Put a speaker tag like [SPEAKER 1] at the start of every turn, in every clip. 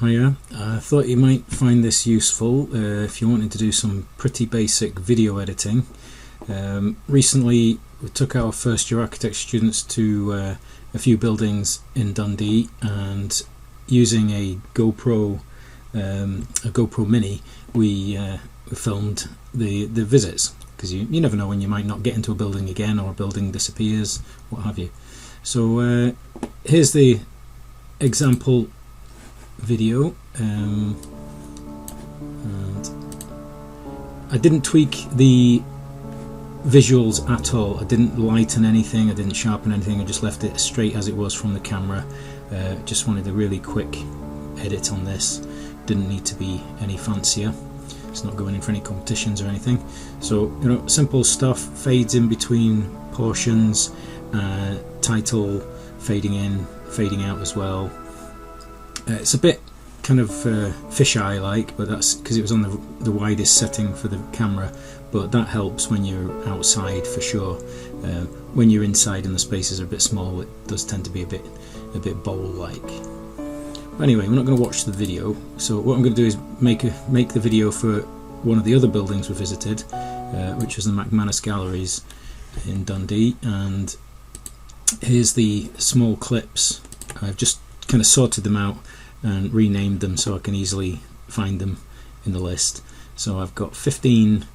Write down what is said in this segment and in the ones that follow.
[SPEAKER 1] Hiya, I thought you might find this useful if you wanted to do some pretty basic video editing. Recently we took our first year architecture students to a few buildings in Dundee, and using a GoPro Mini we filmed the visits, because you never know when you might not get into a building again, or a building disappears, what have you. So here's the example video, and I didn't tweak the visuals at all. I didn't lighten anything, I didn't sharpen anything, I just left it straight as it was from the camera. Just wanted a really quick edit on this, didn't need to be any fancier. It's not going in for any competitions or anything. So, you know, simple stuff, fades in between portions, title fading in, fading out as well. It's a bit kind of fisheye like, but that's because it was on the widest setting for the camera, but that helps when you're outside for sure. When you're inside and the spaces are a bit small, it does tend to be a bit bowl like. But anyway, we're not going to watch the video, so what I'm going to do is make the video for one of the other buildings we visited, which was the McManus Galleries in Dundee. And here's the small clips. I've just kind of sorted them out and renamed them so I can easily find them in the list. So I've got 15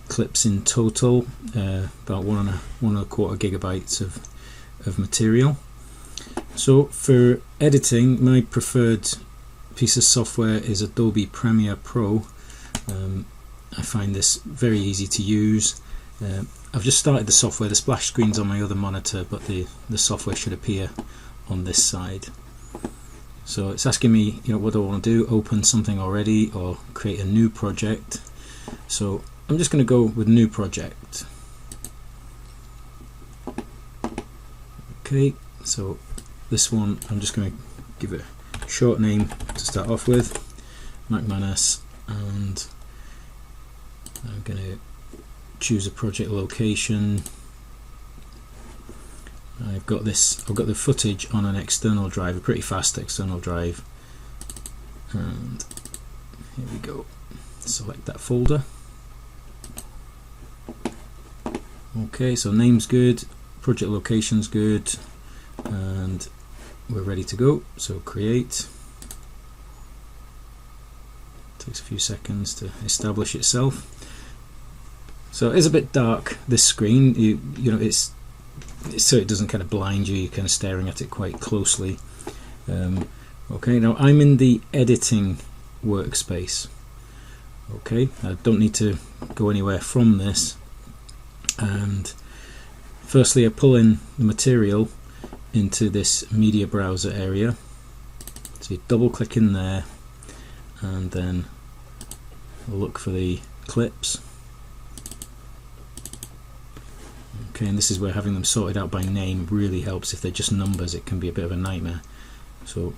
[SPEAKER 1] clips in total, about 1.25 gigabytes of material. So for editing, my preferred piece of software is Adobe Premiere Pro. I find this very easy to use. I've just started the software. The splash screen's on my other monitor, but the software should appear on this side. So it's asking me, you know, what do I want to do? Open something already or create a new project. So I'm just going to go with new project. Okay, so this one I'm just going to give it a short name to start off with, McManus, and I'm going to choose a project location. I've got the footage on an external drive, a pretty fast external drive, and here we go. Select that folder. Okay, so name's good, project location's good, and we're ready to go. So create. Takes a few seconds to establish itself. So it's a bit dark, this screen. You know, it's so it doesn't kind of blind you. You're kind of staring at it quite closely. Okay, now I'm in the editing workspace. Okay, I don't need to go anywhere from this. And firstly, I pull in the material into this media browser area. So you double click in there, and then look for the clips. Okay, and this is where having them sorted out by name really helps. If they're just numbers, it can be a bit of a nightmare. So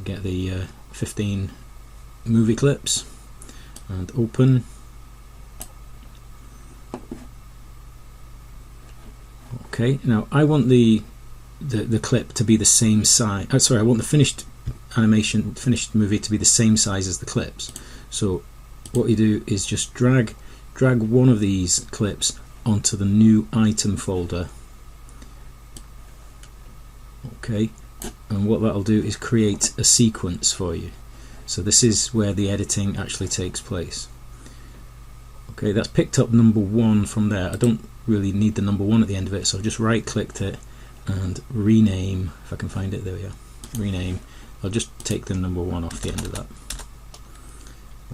[SPEAKER 1] get the 15 movie clips and open. Okay, now I want the clip to be the same size. Sorry, I want the finished movie to be the same size as the clips. So what you do is just drag one of these clips onto the new item folder. Okay, and what that'll do is create a sequence for you. So this is where the editing actually takes place. Okay, that's picked up number 1 from there. I don't really need the number 1 at the end of it, so I've just right clicked it and rename, if I can find it. There we are, rename. I'll just take the number 1 off the end of that.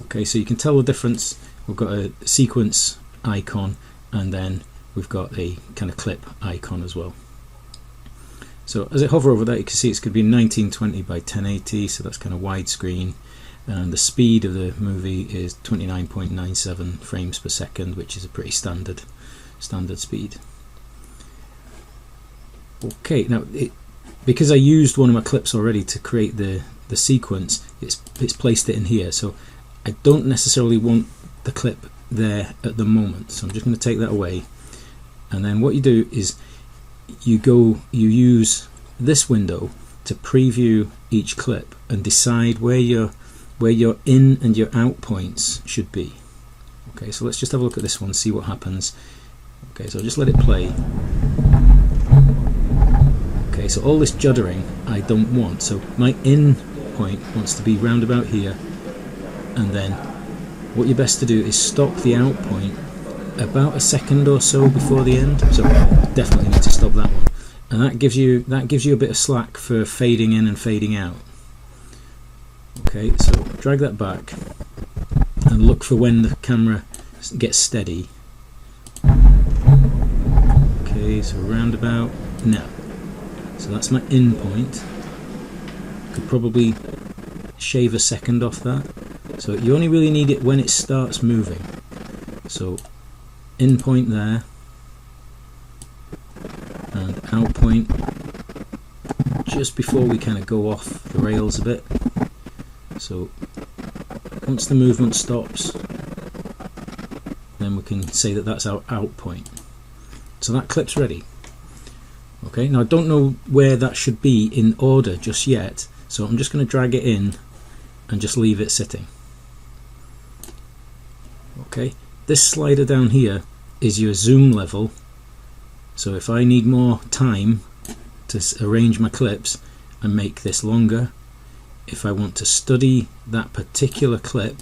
[SPEAKER 1] Okay, so you can tell the difference. We've got a sequence icon, and then we've got a kind of clip icon as well. So as I hover over that, you can see it's going to be 1920 by 1080, so that's kind of widescreen, and the speed of the movie is 29.97 frames per second, which is a pretty standard speed. Okay, now because I used one of my clips already to create the sequence, it's placed it in here, so I don't necessarily want the clip there at the moment, so I'm just going to take that away. And then what you do is you use this window to preview each clip and decide where your in and your out points should be. Okay, so let's just have a look at this one, see what happens. Okay, so I'll just let it play. Okay, so all this juddering I don't want, so my in point wants to be round about here, and then what you're best to do is stop the out point about a second or so before the end. So definitely need to stop that one, and that gives you a bit of slack for fading in and fading out. Okay, so drag that back and look for when the camera gets steady. Okay, so round about now. So that's my in point. Could probably shave a second off that. So you only really need it when it starts moving. So in point there, and out point just before we kind of go off the rails a bit. So once the movement stops, then we can say that that's our out point. So that clip's ready. Okay, now I don't know where that should be in order just yet, so I'm just going to drag it in and just leave it sitting. Okay, this slider down here is your zoom level, so if I need more time to arrange my clips and make this longer, if I want to study that particular clip,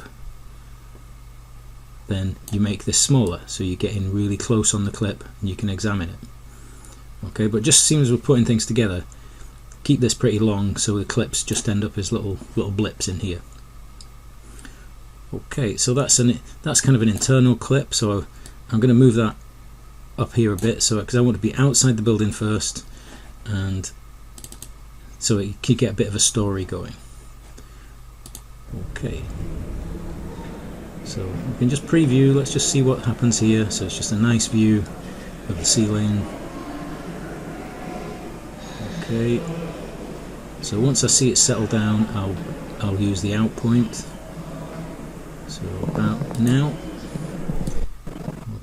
[SPEAKER 1] then you make this smaller, so you're getting really close on the clip and you can examine it. Okay, but just seems we're putting things together, keep this pretty long so the clips just end up as little blips in here. Okay, so that's kind of an internal clip, so I'm going to move that up here a bit, so because I want to be outside the building first, and so you can get a bit of a story going. Okay, so we can just preview. Let's just see what happens here. So it's just a nice view of the ceiling. Okay, so once I see it settle down, I'll use the out point. So about now.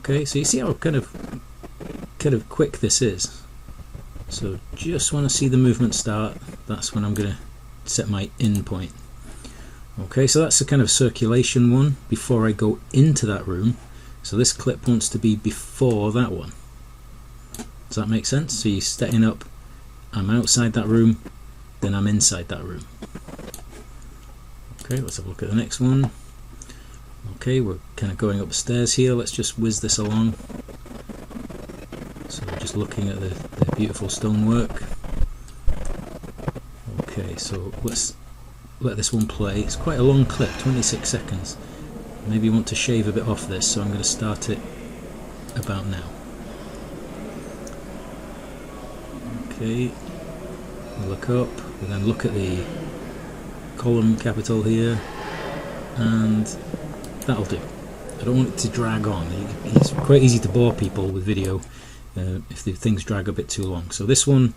[SPEAKER 1] Okay, so you see how kind of quick this is. So just when I see the movement start, that's when I'm going to set my in point. Okay, so that's a kind of circulation one before I go into that room. So this clip wants to be before that one. Does that make sense? So you're setting up, I'm outside that room, then I'm inside that room. Okay, let's have a look at the next one. Okay, we're kind of going upstairs here. Let's just whiz this along. So we're just looking at the beautiful stonework. Okay, so let's let this one play. It's quite a long clip, 26 seconds. Maybe you want to shave a bit off this, so I'm going to start it about now. Okay, we look up, we then look at the column capital here, and that'll do. I don't want it to drag on. It's quite easy to bore people with video if the things drag a bit too long. So this one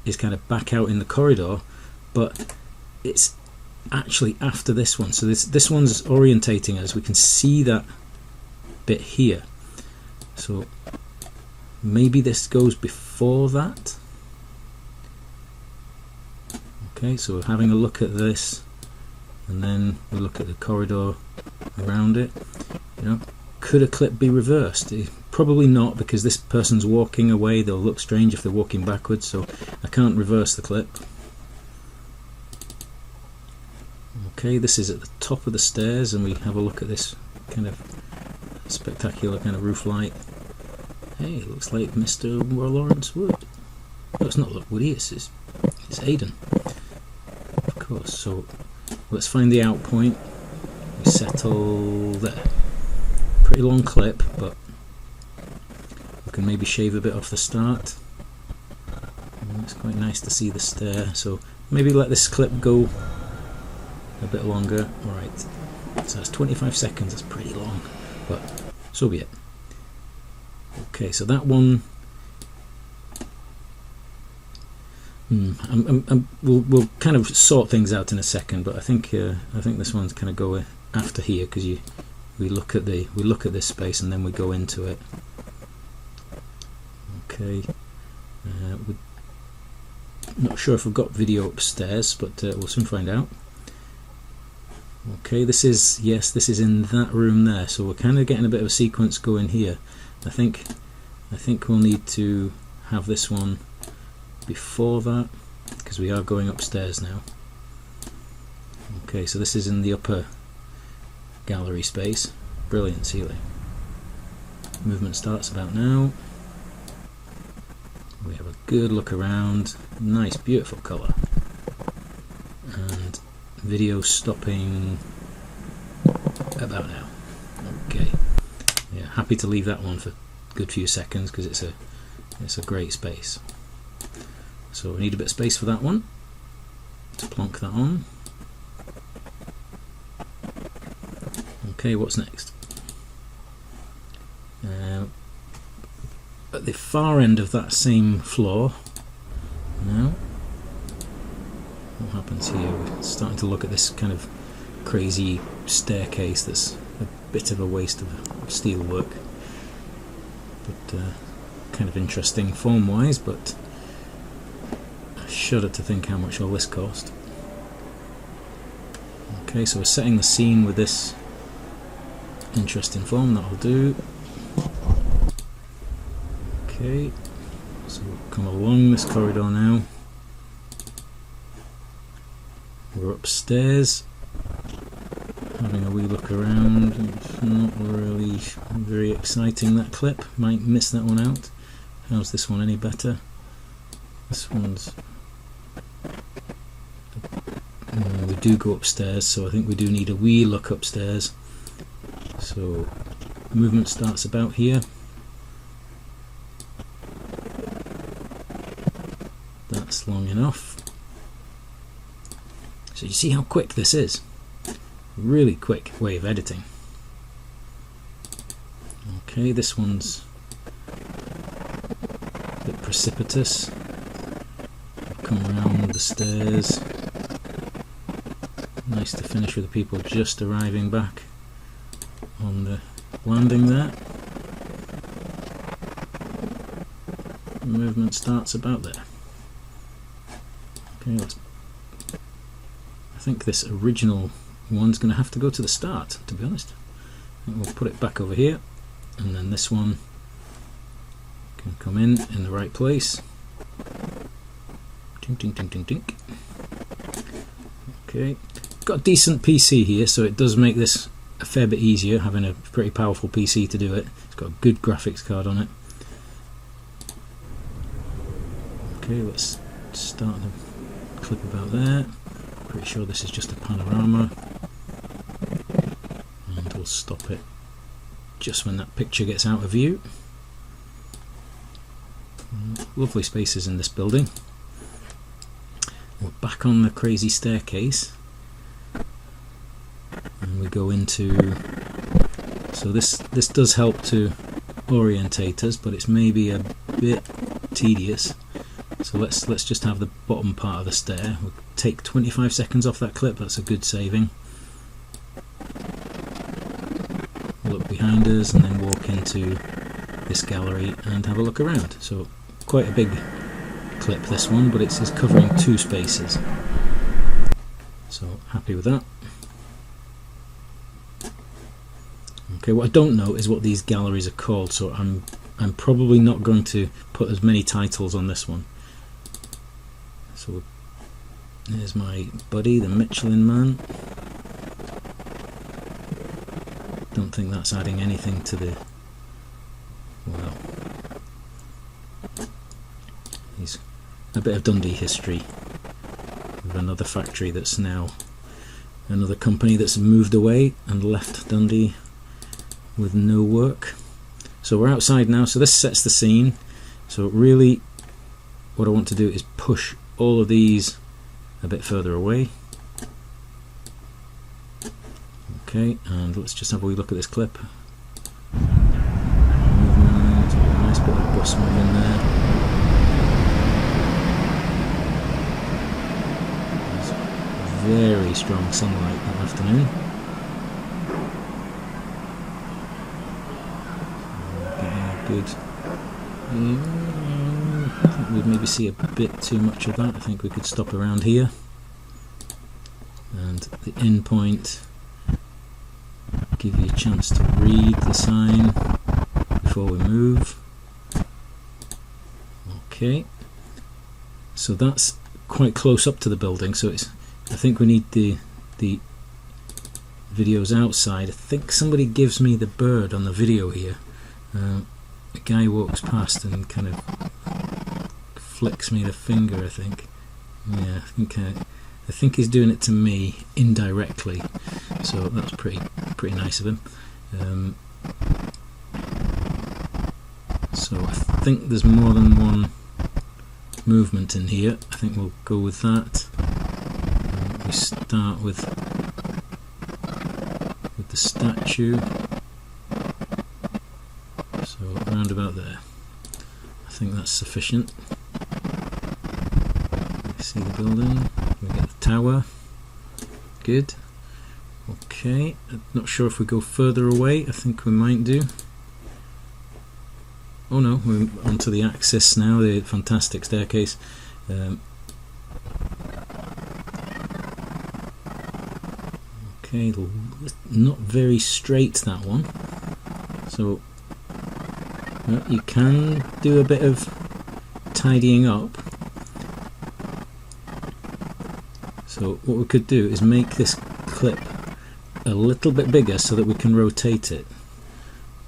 [SPEAKER 1] is kind of back out in the corridor, but it's actually after this one. So this one's orientating us. We can see that bit here. So maybe this goes before that. Okay, so we're having a look at this, and then we look at the corridor around it. You know, could a clip be reversed? Probably not, because this person's walking away. They'll look strange if they're walking backwards, so I can't reverse the clip. Okay, this is at the top of the stairs, and we have a look at this kind of spectacular kind of roof light. Hey, it looks like Mr. Lawrence Wood. No, it's not Wood, it's Aidan. Of course, so let's find the out point. We settle there. Pretty long clip, but we can maybe shave a bit off the start. It's quite nice to see the stair, so maybe let this clip go a bit longer. Alright, so that's 25 seconds, that's pretty long, but so be it. Okay, so that one, we'll kind of sort things out in a second, but I think this one's kind of go after here, because we look at this space and then we go into it. not sure if I've got video upstairs, but we'll soon find out. Okay, this is in that room there, so we're kind of getting a bit of a sequence going here. I think we'll need to have this one before that, because we are going upstairs now. Okay, so this is in the upper gallery space. Brilliant ceiling. Movement starts about now. We have a good look around. Nice, beautiful colour. And video stopping about now. Okay. Yeah, happy to leave that one for a good few seconds because it's a great space. So we need a bit of space for that one to plonk that on. Okay, what's next? At the far end of that same floor now, what happens here? We're starting to look at this kind of crazy staircase that's a bit of a waste of steel work, but kind of interesting form wise, but I shudder to think how much all this cost. Okay, so we're setting the scene with this interesting form, that'll do. Okay, so we'll come along this corridor now. We're upstairs, having a wee look around. It's not really very exciting, that clip. Might miss that one out. How's this one any better? This one's... we do go upstairs, so I think we do need a wee look upstairs. So movement starts about here. That's long enough. So you see how quick this is. Really quick way of editing. Okay, this one's a bit precipitous. Come around the stairs. Nice to finish with the people just arriving back on the landing there. The movement starts about there. Okay, I think this original one's going to have to go to the start, to be honest. And we'll put it back over here, and then this one can come in the right place. Tink, tink, tink, tink, tink. Okay, got a decent PC here, so it does make this a fair bit easier, having a pretty powerful PC to do it. It's got a good graphics card on it. Okay, let's start the clip about there. Pretty sure this is just a panorama, and we'll stop it just when that picture gets out of view. Lovely spaces in this building. We're back on the crazy staircase, and we go into, so this does help to orientate us, but it's maybe a bit tedious. So let's just have the bottom part of the stair. We'll take 25 seconds off that clip, that's a good saving. Look behind us and then walk into this gallery and have a look around. So quite a big clip, this one, but it's covering 2 spaces. So happy with that. Okay, what I don't know is what these galleries are called, so I'm probably not going to put as many titles on this one. So there's my buddy, the Michelin Man. Don't think that's adding anything to the... well, he's a bit of Dundee history of another factory that's now another company that's moved away and left Dundee with no work. So we're outside now, so this sets the scene. So really what I want to do is push all of these a bit further away. Okay, and let's just have a wee look at this clip. Movement, nice bit of bus moving there. There's very strong sunlight that afternoon. Getting a good, I think we'd maybe see a bit too much of that. I think we could stop around here, and the in point, give you a chance to read the sign before we move. Okay, so that's quite close up to the building, so it's, I think we need the videos outside. I think somebody gives me the bird on the video here. A guy walks past and kind of flicks me the finger, I think. Yeah, I think he's doing it to me indirectly, so that's pretty nice of him. So I think there's more than one movement in here. I think we'll go with that. We start with the statue, so round about there. I think that's sufficient. See the building, we get the tower, good. Okay, I'm not sure if we go further away. I think we might do. Oh no, we're onto the axis now, the fantastic staircase. Okay, not very straight, that one. So you can do a bit of tidying up. So what we could do is make this clip a little bit bigger so that we can rotate it.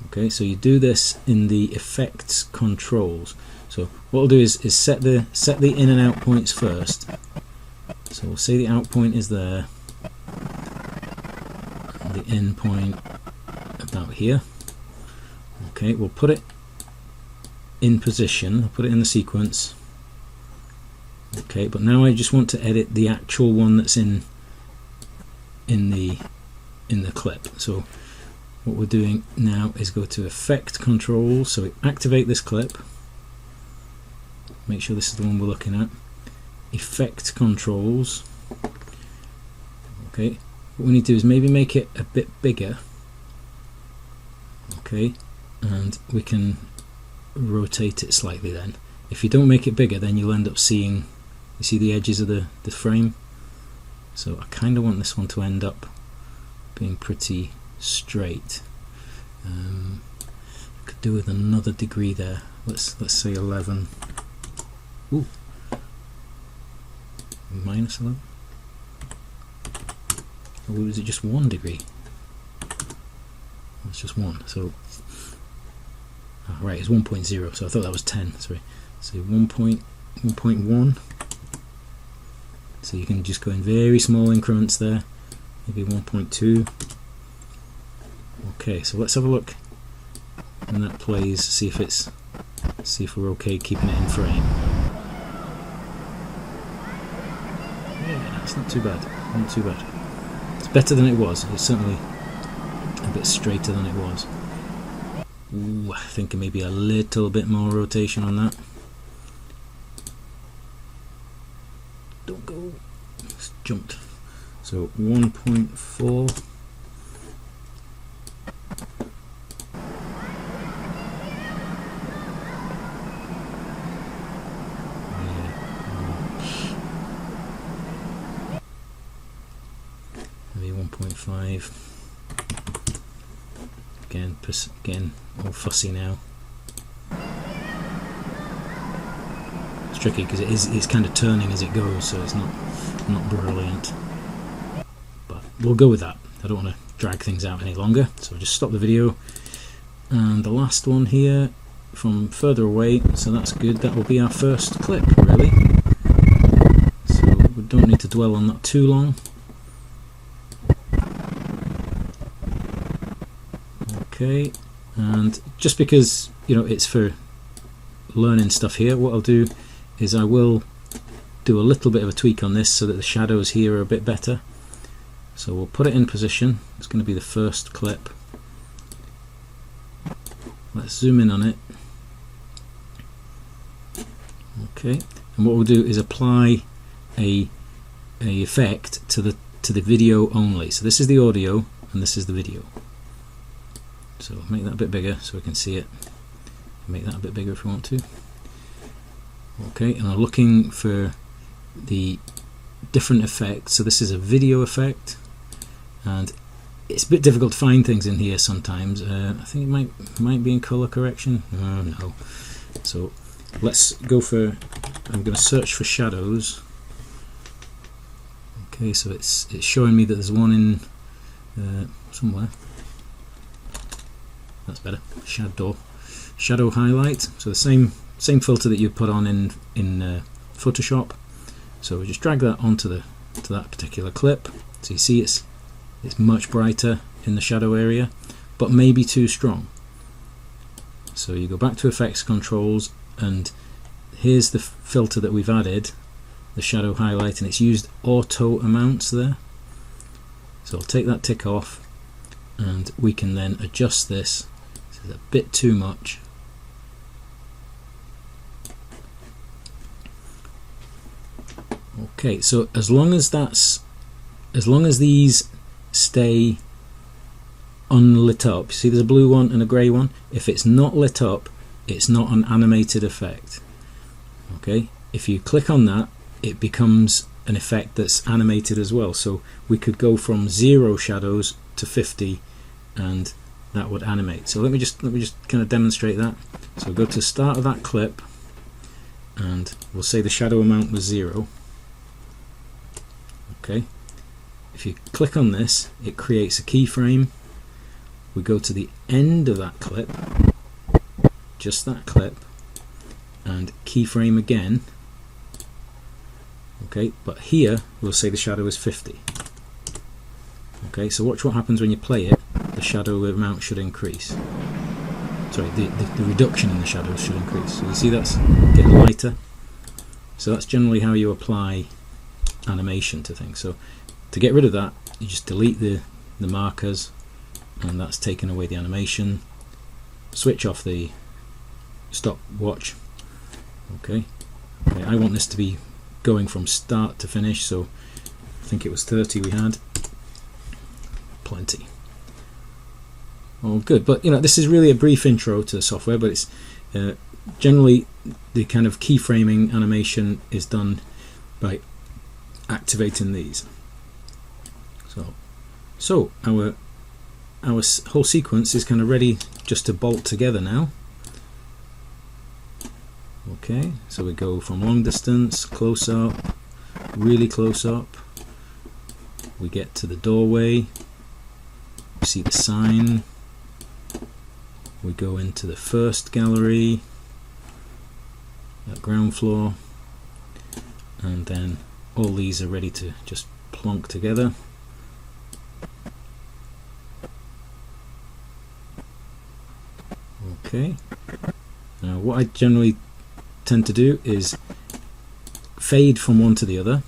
[SPEAKER 1] Okay, so you do this in the effects controls. So what we'll do is set the in and out points first. So we'll say the out point is there, and the in point about here. Okay, we'll put it in position, I'll put it in the sequence. Okay, but now I just want to edit the actual one that's in the clip. So what we're doing now is go to effect controls, so we activate this clip, make sure this is the one we're looking at, effect controls. Okay, what we need to do is maybe make it a bit bigger. Okay, and we can rotate it slightly then. If you don't make it bigger, then you'll end up seeing, you see the edges of the frame. So I kind of want this one to end up being pretty straight. I could do with another degree there. Let's say 11. Ooh, minus 11. Or was it just 1 degree? It's just 1. So right, it's 1.0. So I thought that was 10. Sorry. So 1.1. So you can just go in very small increments there. Maybe 1.2. Okay, so let's have a look when that plays, see if we're okay keeping it in frame. Yeah, it's not too bad, not too bad. It's better than it was. It's certainly a bit straighter than it was. Ooh, I think maybe a little bit more rotation on that. Don't go. It's jumped. So 1.4. Maybe 1.5. Again, all fussy now. It's tricky because it's kind of turning as it goes, so it's not brilliant. But we'll go with that. I don't want to drag things out any longer, so I'll just stop the video. And the last one here from further away, so that's good. That will be our first clip, really. So we don't need to dwell on that too long. Okay, and just because it's for learning stuff here, what I'll do is I will do a little bit of a tweak on this so that the shadows here are a bit better. So we'll put it in position. It's going to be the first clip. Let's zoom in on it. Okay, and what we'll do is apply a effect to the video only. So this is the audio and this is the video. So make that a bit bigger so we can see it. Make that a bit bigger if we want to. Okay, and I'm looking for the different effects. So this is a video effect, and it's a bit difficult to find things in here sometimes. I think it might be in color correction. Oh, no. So let's go for, I'm going to search for shadows. Okay, so it's showing me that there's one in somewhere. That's better. Shadow highlight. So the same filter that you put on in Photoshop. So we just drag that onto that particular clip. So you see it's much brighter in the shadow area, but maybe too strong. So you go back to effects controls, and here's the filter that we've added, the shadow highlight, and it's used auto amounts there. So I'll take that tick off, and we can then adjust this. This is a bit too much. Okay, so as long as these stay unlit up, see there's a blue one and a grey one. If it's not lit up, it's not an animated effect. Okay, if you click on that, it becomes an effect that's animated as well. So we could go from 0 shadows to 50, and that would animate. So let me just kind of demonstrate that. So go to the start of that clip, and we'll say the shadow amount was 0. Okay, if you click on this, it creates a keyframe. We go to the end of that clip, just that clip, and keyframe again. Okay, but here we'll say the shadow is 50. Okay, so watch what happens when you play it. The shadow amount should increase. Sorry, the reduction in the shadows should increase. So you see that's getting lighter. So that's generally how you apply animation to things. So to get rid of that, you just delete the markers, and that's taken away the animation. Switch off the stopwatch. Okay, I want this to be going from start to finish, so I think it was 30 we had. Plenty. Oh, good. But you know, this is really a brief intro to the software, but it's generally the kind of keyframing animation is done by activating these. So our whole sequence is kind of ready just to bolt together now. Okay, so we go from long distance, close up, really close up. We get to the doorway, we see the sign. We go into the first gallery, at ground floor, and then all these are ready to just plonk together. Okay, now what I generally tend to do is fade from one to the other.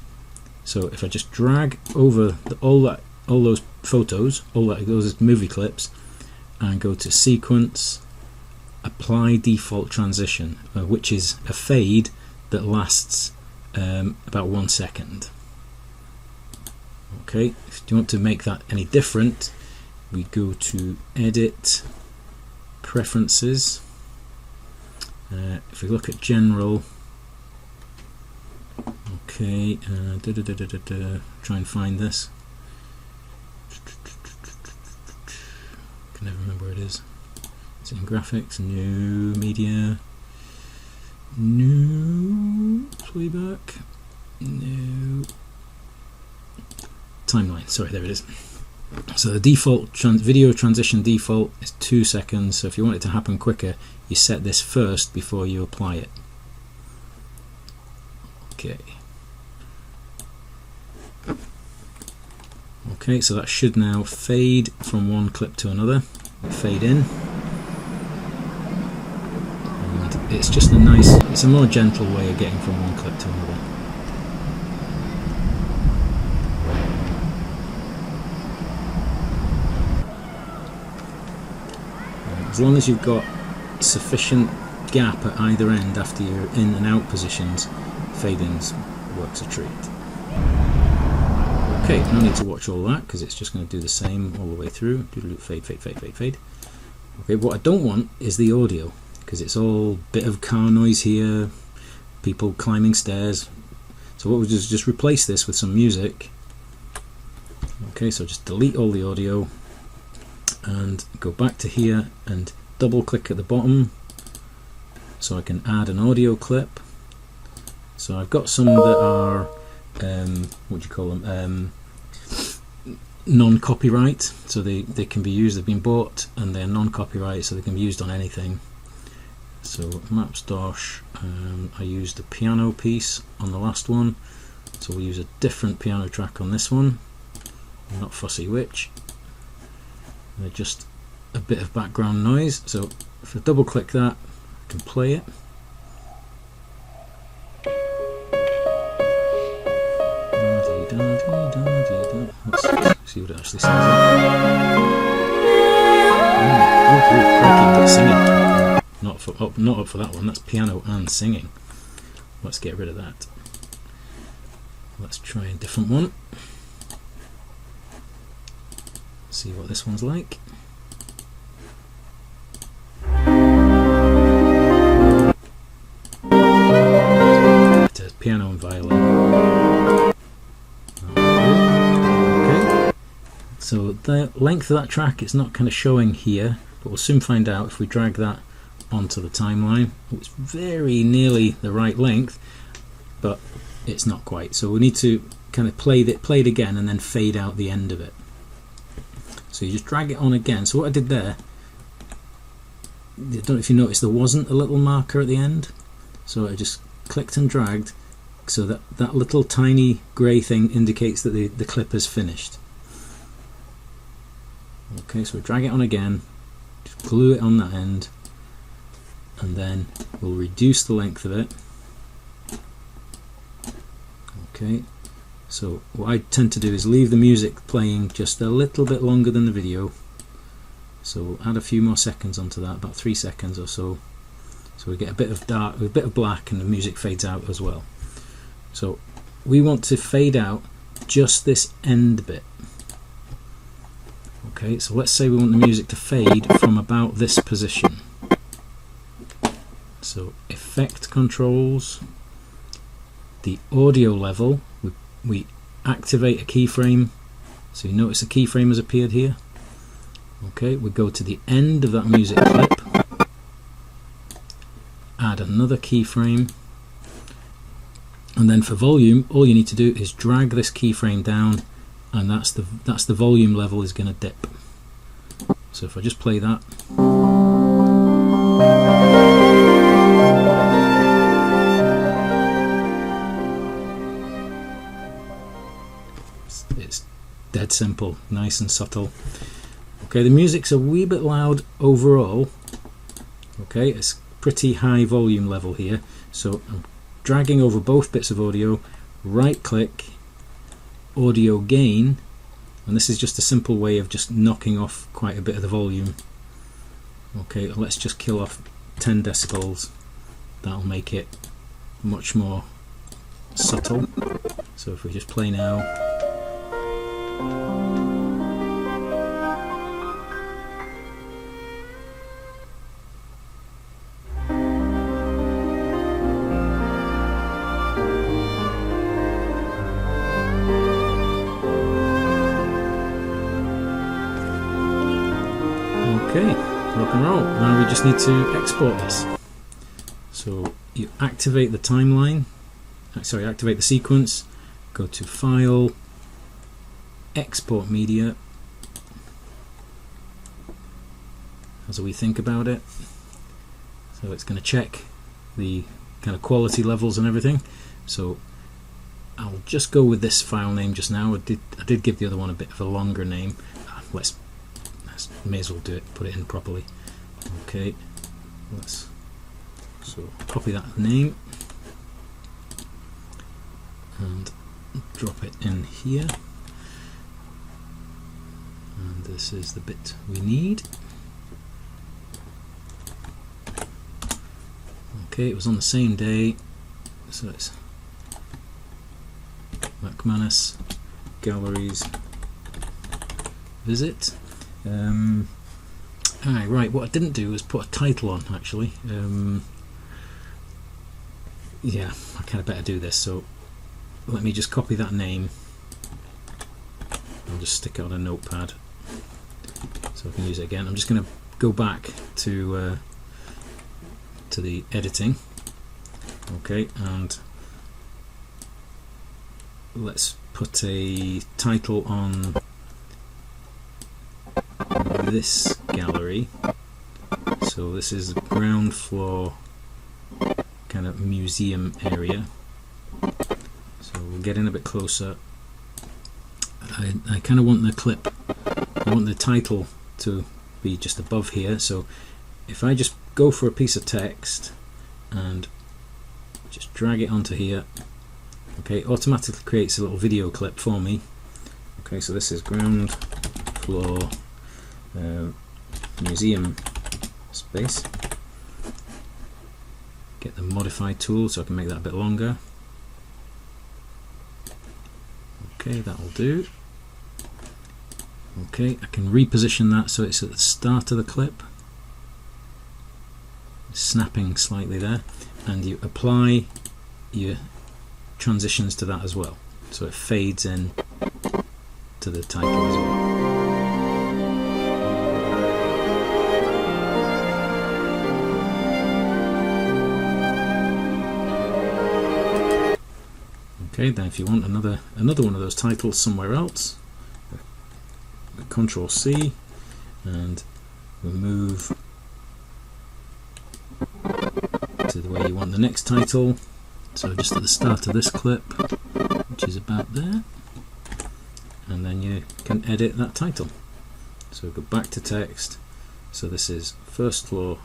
[SPEAKER 1] So if I just drag over all those photos, those movie clips, and go to sequence, apply default transition, which is a fade that lasts about 1 second. Okay, if you want to make that any different, we go to edit, preferences. If we look at general, okay, try and find this. Can never remember where it is. It's in graphics, new media, new playback, new timeline. Sorry, there it is. So the default video transition default is 2 seconds. So if you want it to happen quicker, you set this first before you apply it. Okay. Okay, so that should now fade from one clip to another. Fade in. And it's just it's a more gentle way of getting from one clip to another. As long as you've got sufficient gap at either end after your in and out positions, fade-ins works a treat. Okay, no need to watch all that because it's just going to do the same all the way through. Fade, fade, fade, fade, fade. Okay, what I don't want is the audio, because it's all bit of car noise here, people climbing stairs. So what we'll do is just replace this with some music. Okay, so just delete all the audio and go back to here and double click at the bottom so I can add an audio clip. So I've got some that are what do you call them, non-copyright, so they can be used, they've been bought and they're non-copyright, so they can be used on anything. So Maps Dosh, I used a piano piece on the last one, so we'll use a different piano track on this one. I'm not fussy which. They're just a bit of background noise, so if I double click that I can play it. Let's see what it actually sounds like. Singing. Not up for that one. That's piano and singing. Let's get rid of that. Let's try a different one. See what this one's like. It has piano and violin. Okay. So the length of that track is not kind of showing here, but we'll soon find out if we drag that onto the timeline. It's very nearly the right length, but it's not quite. So we need to kind of play it again and then fade out the end of it. So you just drag it on again. So what I did there, I don't know if you noticed there wasn't a little marker at the end. So I just clicked and dragged so that that little tiny grey thing indicates that the clip has finished. Okay, so we drag it on again, just glue it on that end, and then we'll reduce the length of it. Okay. So what I tend to do is leave the music playing just a little bit longer than the video. So we'll add a few more seconds onto that, about 3 seconds or so. So we get a bit of dark, a bit of black, and the music fades out as well. So we want to fade out just this end bit. Okay, so let's say we want the music to fade from about this position. So Effect Controls, the audio level, we activate a keyframe, so you notice a keyframe has appeared here. Okay, we go to the end of that music clip, add another keyframe, and then for volume all you need to do is drag this keyframe down, and that's the volume level is going to dip. So if I just play that, it's dead simple, nice and subtle. Okay, the music's a wee bit loud overall. Okay, it's pretty high volume level here, so I'm dragging over both bits of audio, right click, audio gain, and this is just a simple way of just knocking off quite a bit of the volume. Okay, let's just kill off 10 decibels. That'll make it much more subtle. So if we just play now, okay, rock and roll. Now we just need to export this. So you activate the timeline, activate the sequence, go to File, Export Media, as we think about it. So it's going to check the kind of quality levels and everything. So I'll just go with this file name just now. I did give the other one a bit of a longer name. Let's may as well do it, put it in properly. Okay, so copy that name and drop it in here, and this is the bit we need. Okay, it was on the same day, so it's McManus Galleries Visit. Right, what I didn't do was put a title on, actually. yeah, I kind of better do this, so let me just copy that name. I'll just stick it on a notepad so I can use it again. I'm just going to go back to the editing. Okay, and let's put a title on this gallery. So this is ground floor kind of museum area. So we'll get in a bit closer. I kind of want the clip, I want the title to be just above here. So if I just go for a piece of text and just drag it onto here, okay, it automatically creates a little video clip for me. Okay, so this is ground floor museum space. Get the modify tool so I can make that a bit longer. Okay, that'll do. Okay, I can reposition that so it's at the start of the clip, snapping slightly there, and you apply your transitions to that as well, so it fades in to the title as well. Okay, then if you want another one of those titles somewhere else, Control C, and we'll move to the way you want the next title. So just at the start of this clip, which is about there, and then you can edit that title. So go back to text. So this is first floor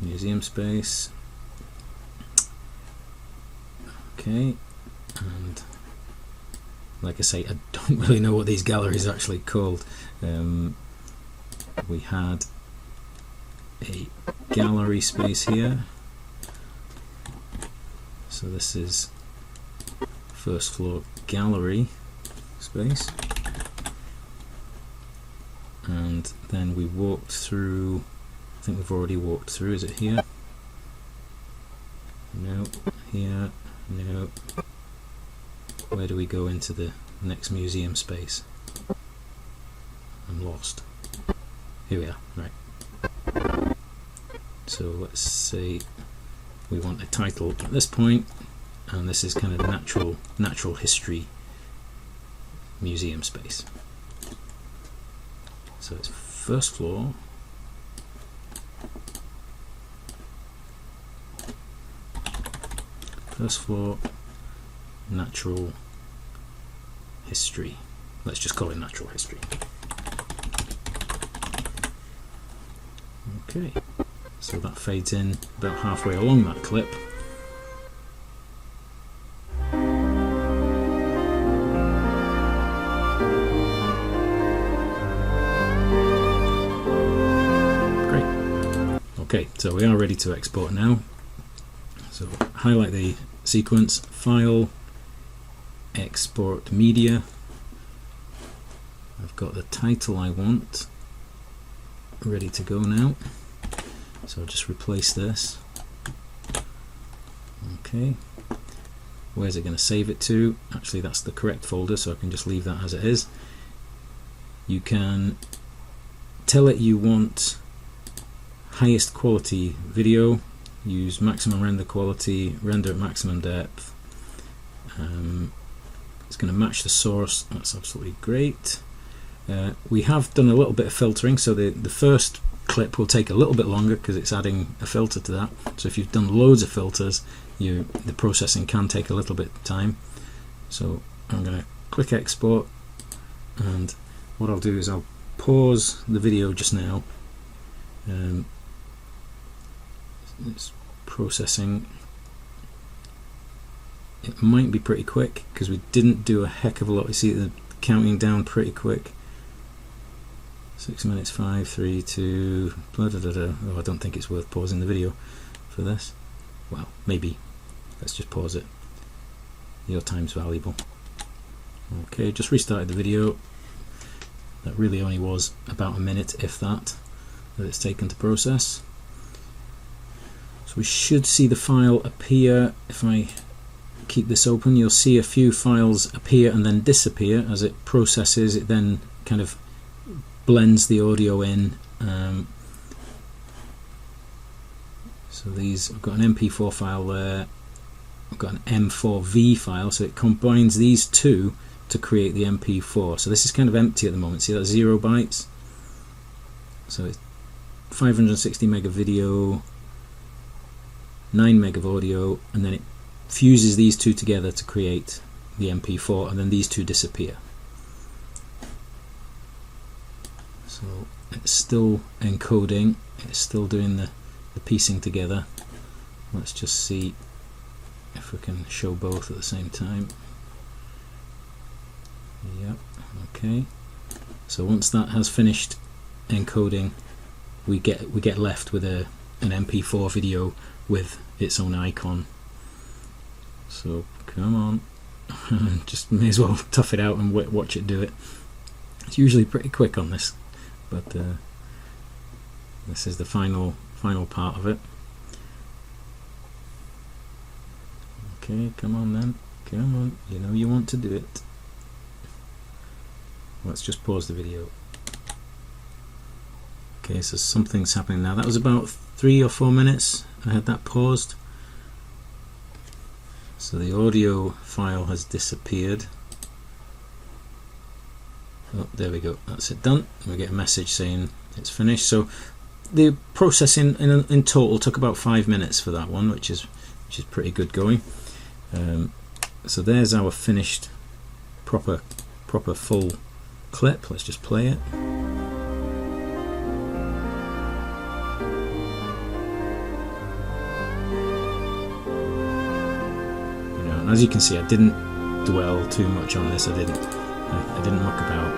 [SPEAKER 1] museum space. Okay, and like I say, I don't really know what these galleries are actually called. We had a gallery space here, so this is first floor gallery space, and then we walked through, I think we've already walked through, is it here? No, here, no. Where do we go into the next museum space? I'm lost. Here we are, right. So let's say we want a title at this point, and this is kind of natural history museum space. So it's first floor, natural history. Let's just call it natural history. Okay, so that fades in about halfway along that clip. Great. Okay, so we are ready to export now. So highlight the sequence, File, Export Media. I've got the title I want ready to go now, so I'll just replace this. Okay, where's it going to save it to? Actually, that's the correct folder, so I can just leave that as it is. You can tell it you want highest quality video, use maximum render quality, render at maximum depth. It's going to match the source, that's absolutely great. We have done a little bit of filtering, so the first clip will take a little bit longer because it's adding a filter to that. So if you've done loads of filters, the processing can take a little bit of time. So I'm going to click export, and what I'll do is I'll pause the video just now. It's processing. It might be pretty quick because we didn't do a heck of a lot. You see the counting down pretty quick. 6 minutes, 5, 3, 2, blah, blah, blah, blah. Oh, I don't think it's worth pausing the video for this. Well, maybe. Let's just pause it. Your time's valuable. Okay, just restarted the video. That really only was about a minute, if that it's taken to process. So we should see the file appear. If I keep this open, you'll see a few files appear and then disappear as it processes. It then kind of blends the audio in. So these, I've got an MP4 file there, I've got an M4V file, so it combines these two to create the MP4. So this is kind of empty at the moment. See, that's 0 bytes. So it's 560 meg of video, 9 meg of audio, and then it fuses these two together to create the MP4, and then these two disappear. So it's still encoding, it's still doing the piecing together. Let's just see if we can show both at the same time. Yep, okay. So once that has finished encoding, we get left with an MP4 video with its own icon. So come on, just may as well tough it out and watch it do it. It's usually pretty quick on this, but this is the final part of it. Okay, come on then, come on, you know you want to do it. Let's just pause the video. Okay, so something's happening now. That was about 3 or 4 minutes I had that paused. So the audio file has disappeared. Oh, there we go, that's it done. We get a message saying it's finished. So the processing in total took about 5 minutes for that one, which is pretty good going. So there's our finished proper full clip. Let's just play it. As you can see, I didn't dwell too much on this. I didn't muck about.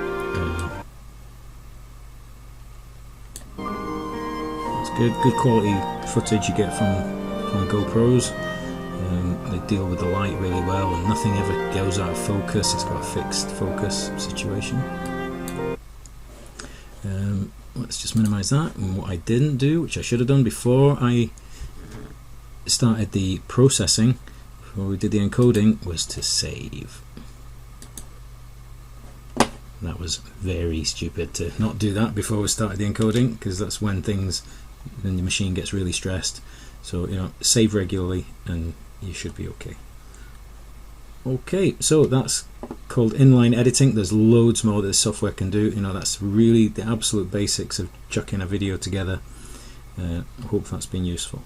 [SPEAKER 1] It's good quality footage you get from GoPros. They deal with the light really well, and nothing ever goes out of focus. It's got a fixed focus situation. Let's just minimize that. And what I didn't do, which I should have done before I started the processing, before we did the encoding, was to save. That was very stupid to not do that before we started the encoding, because that's when the machine gets really stressed. So, you know, save regularly and you should be okay. Okay, so that's called inline editing. There's loads more that this software can do. You know, that's really the absolute basics of chucking a video together. I hope that's been useful.